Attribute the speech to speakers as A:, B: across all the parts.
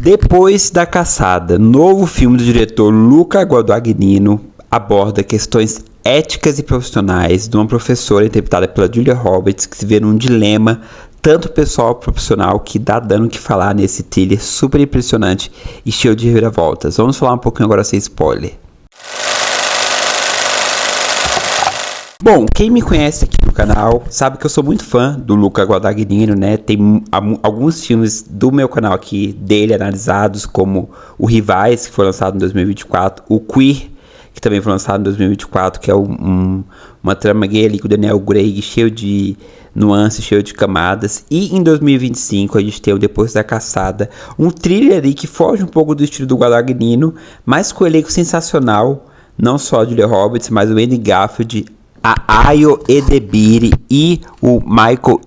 A: Depois da Caçada, novo filme do diretor Luca Guadagnino aborda questões éticas e profissionais de uma professora interpretada pela Julia Roberts que se vê num dilema tanto pessoal como profissional que dá dando o que falar nesse thriller super impressionante e cheio de reviravoltas. Vamos falar um pouquinho agora sem spoiler. Bom, quem me conhece aqui no canal sabe que eu sou muito fã do Luca Guadagnino, né? Tem alguns filmes do meu canal aqui dele analisados, como o Rivais, que foi lançado em 2024, o Queer, que também foi lançado em 2024, que é uma trama gay ali com o Daniel Craig, cheio de nuances, cheio de camadas. E em 2025 a gente tem o Depois da Caçada, um thriller ali que foge um pouco do estilo do Guadagnino, mas com o elenco sensacional, não só a Julia Roberts, mas o Andrew Garfield, a Ayo Edebiri e o Michael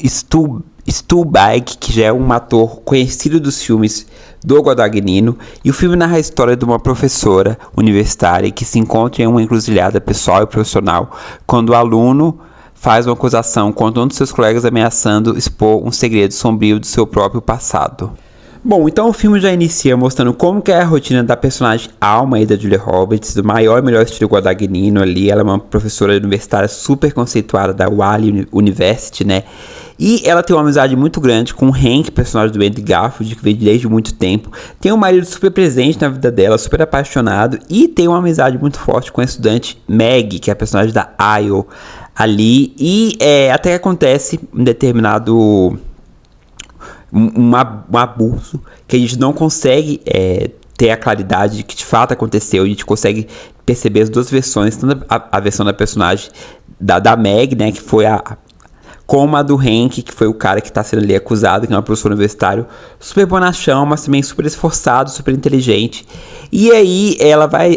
A: Stuhlbarg, que já é um ator conhecido dos filmes do Guadagnino. E o filme narra a história de uma professora universitária que se encontra em uma encruzilhada pessoal e profissional quando o aluno faz uma acusação contra um dos seus colegas ameaçando expor um segredo sombrio do seu próprio passado. Bom, então o filme já inicia mostrando como que é a rotina da personagem Alma e da Julia Roberts, do maior e melhor estilo Guadagnino ali. Ela é uma professora universitária super conceituada da Wally University, né? E ela tem uma amizade muito grande com o Hank, personagem do Andrew Garfield, que veio desde muito tempo. Tem um marido super presente na vida dela, super apaixonado. E tem uma amizade muito forte com a estudante Meg, que é a personagem da Ayo ali. E até que acontece um determinado um abuso que a gente não consegue ter a claridade de que de fato aconteceu. A gente consegue perceber as duas versões, tanto a versão da personagem da Meg, né, que foi como a do Hank, que foi o cara que está sendo ali acusado, que é uma professora universitária super bonachão, mas também super esforçado, super inteligente. E aí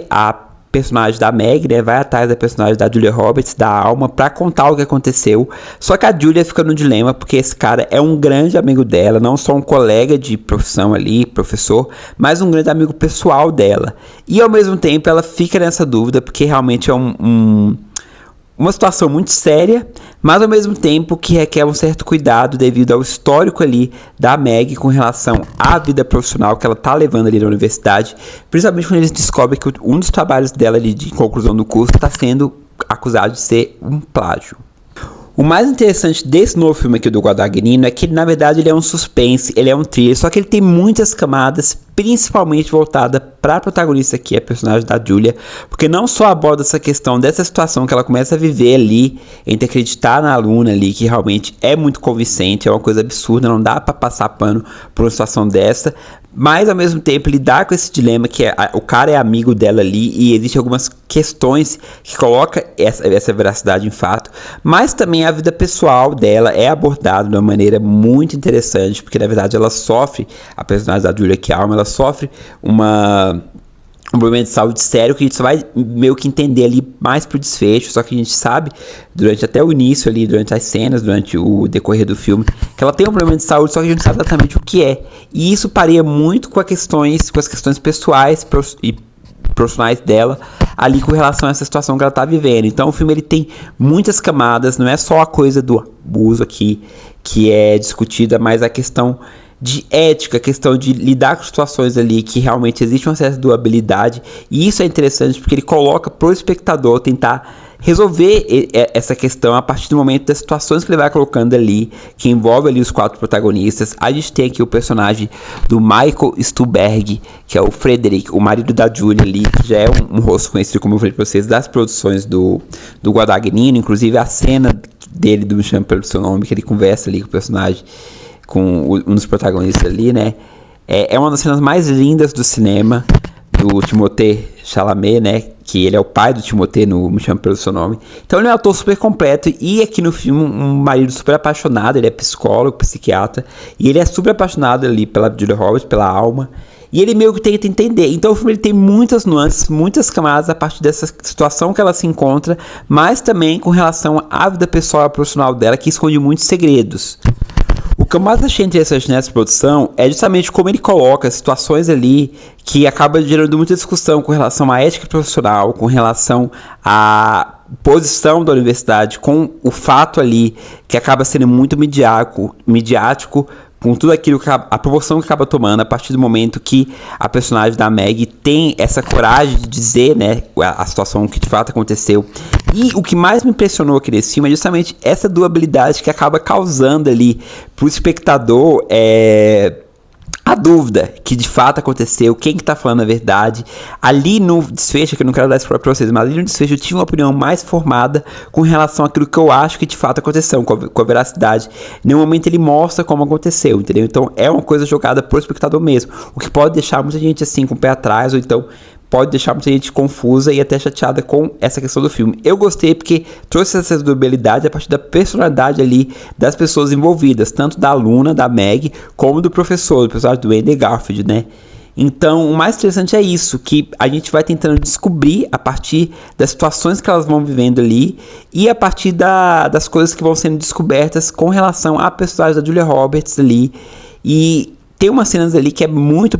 A: a personagem da Meg, né, vai atrás da personagem da Julia Roberts, da Alma, pra contar o que aconteceu. Só que a Julia fica no dilema, porque esse cara é um grande amigo dela, não só um colega de profissão ali, professor, mas um grande amigo pessoal dela. E ao mesmo tempo ela fica nessa dúvida, porque realmente é uma situação muito séria, mas ao mesmo tempo que requer um certo cuidado devido ao histórico ali da Meg com relação à vida profissional que ela tá levando ali na universidade, principalmente quando eles descobrem que um dos trabalhos dela ali de conclusão do curso está sendo acusado de ser um plágio. O mais interessante desse novo filme aqui do Guadagnino é que na verdade ele é um suspense, ele é um thriller, só que ele tem muitas camadas, principalmente voltada para a protagonista aqui, a personagem da Julia, porque não só aborda essa questão dessa situação que ela começa a viver ali, entre acreditar na aluna ali, que realmente é muito convincente, é uma coisa absurda, não dá para passar pano por uma situação dessa, mas ao mesmo tempo lidar com esse dilema que o cara é amigo dela ali e existem algumas questões que colocam essa veracidade em fato, mas também a vida pessoal dela é abordada de uma maneira muito interessante, porque na verdade ela sofre, a personagem da Julia, que é a Alma, ela sofre um problema de saúde sério que a gente só vai meio que entender ali mais pro desfecho, só que a gente sabe durante até o início ali, durante as cenas, durante o decorrer do filme, que ela tem um problema de saúde, só que a gente não sabe exatamente o que é. E isso pareia muito com as questões pessoais e profissionais dela ali com relação a essa situação que ela tá vivendo. Então o filme ele tem muitas camadas, não é só a coisa do abuso aqui que é discutida, mas a questão de ética, a questão de lidar com situações ali que realmente existe uma certa doabilidade, e isso é interessante porque ele coloca pro espectador tentar resolver essa questão a partir do momento das situações que ele vai colocando ali, que envolve ali os quatro protagonistas. A gente tem aqui o personagem do Michael Stuhlbarg, que é o Frederick, o marido da Julia ali, que já é um rosto conhecido, como eu falei pra vocês, das produções do Guadagnino, inclusive a cena dele do Me Chame Pelo Seu Nome, que ele conversa ali com o personagem, com um dos protagonistas ali, né? É uma das cenas mais lindas do cinema, do Timothée Chalamet, né? Que ele é o pai do Timothée no Me Chame Pelo Seu Nome. Então ele é um ator super completo e aqui no filme um marido super apaixonado, ele é psicólogo, psiquiatra, e ele é super apaixonado ali pela Julia Roberts, pela Alma, e ele meio que tenta entender. Então o filme ele tem muitas nuances, muitas camadas a partir dessa situação que ela se encontra, mas também com relação à vida pessoal e profissional dela, que esconde muitos segredos. O que eu mais achei interessante nessa produção é justamente como ele coloca situações ali que acaba gerando muita discussão com relação à ética profissional, com relação à posição da universidade, com o fato ali que acaba sendo muito midiático com tudo aquilo, a proporção que acaba tomando a partir do momento que a personagem da Meg tem essa coragem de dizer, né, a situação que de fato aconteceu. E o que mais me impressionou aqui nesse filme é justamente essa dualidade que acaba causando ali pro espectador a dúvida que de fato aconteceu, quem que tá falando a verdade. Ali no desfecho, que eu não quero dar spoiler pra vocês, mas ali no desfecho eu tive uma opinião mais formada com relação àquilo que eu acho que de fato aconteceu, com a veracidade. Em nenhum momento ele mostra como aconteceu, entendeu? Então é uma coisa jogada pro espectador mesmo, o que pode deixar muita gente assim com o pé atrás, ou então pode deixar muita gente confusa e até chateada com essa questão do filme. Eu gostei porque trouxe essa dualidade a partir da personalidade ali das pessoas envolvidas, tanto da aluna, da Meg, como do professor, do personagem do Andrew Garfield, né? Então, o mais interessante é isso, que a gente vai tentando descobrir a partir das situações que elas vão vivendo ali e a partir das coisas que vão sendo descobertas com relação à personagem da Julia Roberts ali. E tem umas cenas ali que é muito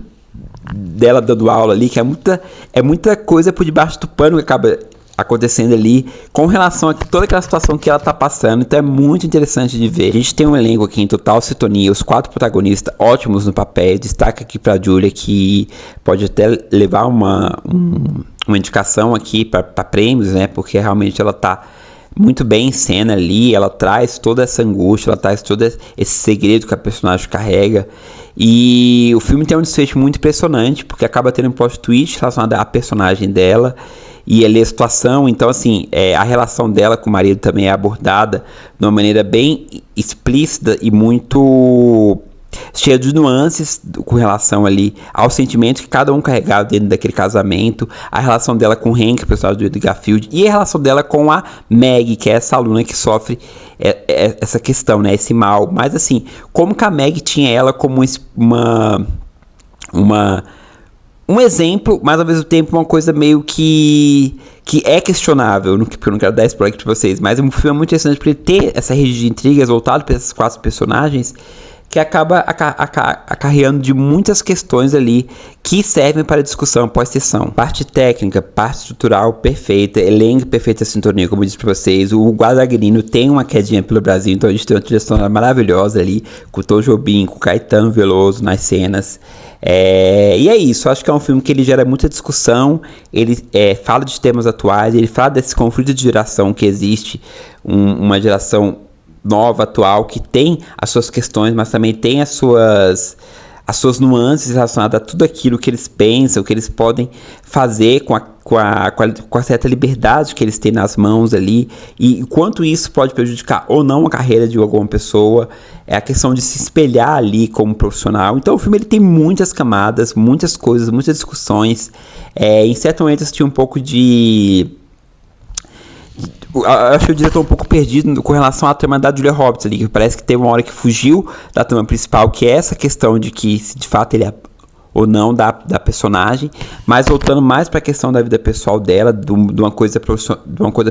A: dela dando aula ali, que é muita coisa por debaixo do pano que acaba acontecendo ali com relação a toda aquela situação que ela tá passando. Então é muito interessante de ver. A gente tem um elenco aqui em total sintonia, os 4 protagonistas ótimos no papel. Destaca aqui pra Julia, que pode até levar uma indicação aqui para prêmios, né, porque realmente ela tá muito bem em cena ali, ela traz toda essa angústia, ela traz todo esse segredo que a personagem carrega. E o filme tem um desfecho muito impressionante, porque acaba tendo um plot twist relacionado à personagem dela e ali a situação. Então, assim, a relação dela com o marido também é abordada de uma maneira bem explícita e muito cheia de nuances com relação ali ao sentimento que cada um carregava dentro daquele casamento, a relação dela com o Hank, o personagem do Andrew Garfield, e a relação dela com a Meg, que é essa aluna que sofre essa questão, né, esse mal. Mas assim, como que a Meg tinha ela como um exemplo, mas ao mesmo tempo uma coisa meio que é questionável, porque eu não quero dar spoiler aqui pra vocês, mas o filme é muito interessante porque ele ter essa rede de intrigas voltado para esses 4 personagens, que acaba acarreando de muitas questões ali que servem para discussão pós-sessão. Parte técnica, parte estrutural perfeita, elenco perfeita sintonia, como eu disse para vocês. O Guadagnino tem uma quedinha pelo Brasil, então a gente tem uma trilha sonora maravilhosa ali, com o Tom Jobim, com o Caetano Veloso nas cenas. E é isso, acho que é um filme que ele gera muita discussão, ele fala de temas atuais, ele fala desse conflito de geração que existe, uma geração nova, atual, que tem as suas questões, mas também tem as suas nuances relacionadas a tudo aquilo que eles pensam, que eles podem fazer com a certa liberdade que eles têm nas mãos ali, e quanto isso pode prejudicar ou não a carreira de alguma pessoa. É a questão de se espelhar ali como profissional. Então o filme ele tem muitas camadas, muitas coisas, muitas discussões. Em certo momento eu senti um pouco acho que o diretor um pouco perdido com relação à trama da Julia Roberts ali, que parece que teve uma hora que fugiu da trama principal, que é essa questão de que se de fato ele é ou não da personagem, mas voltando mais para a questão da vida pessoal dela, de uma coisa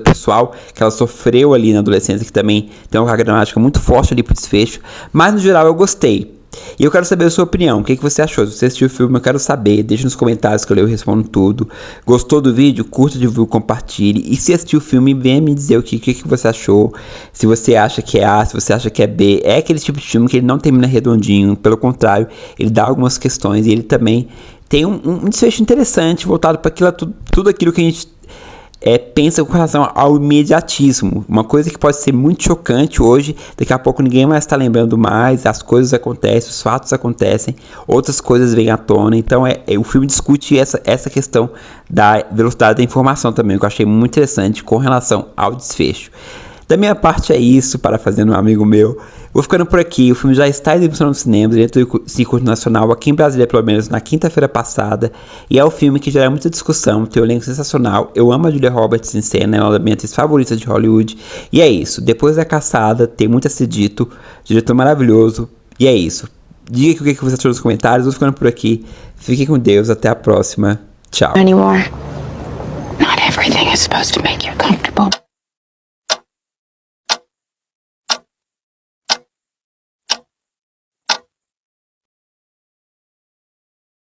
A: pessoal que ela sofreu ali na adolescência, que também tem uma carga dramática muito forte ali pro desfecho. Mas no geral eu gostei. E eu quero saber a sua opinião, o que você achou? Se você assistiu o filme, eu quero saber, deixa nos comentários que eu leio e respondo tudo. Gostou do vídeo? Curta, divulgue, compartilhe. E se assistiu o filme, venha me dizer o que você achou. Se você acha que é A, se você acha que é B. É aquele tipo de filme que ele não termina redondinho, pelo contrário, ele dá algumas questões e ele também tem um desfecho interessante, voltado para tudo aquilo que a gente pensa com relação ao imediatismo. Uma coisa que pode ser muito chocante hoje, daqui a pouco ninguém mais está lembrando mais, as coisas acontecem, os fatos acontecem, outras coisas vêm à tona. Então o filme discute essa questão da velocidade da informação também, que eu achei muito interessante com relação ao desfecho. Da minha parte é isso, parafraseando um amigo meu. Vou ficando por aqui. O filme já está em exibição nos cinemas, dentro do circuito nacional, aqui em Brasília, pelo menos na quinta-feira passada. E é um filme que gera muita discussão, tem um elenco sensacional. Eu amo a Julia Roberts em cena, ela é uma das minhas atrizes favoritas de Hollywood. E é isso. Depois da Caçada, tem muito a ser dito. Diretor maravilhoso. E é isso. Diga aqui o que você achou nos comentários. Vou ficando por aqui. Fiquem com Deus. Até a próxima. Tchau.
B: Anymore. Not everything is supposed to make you comfortable.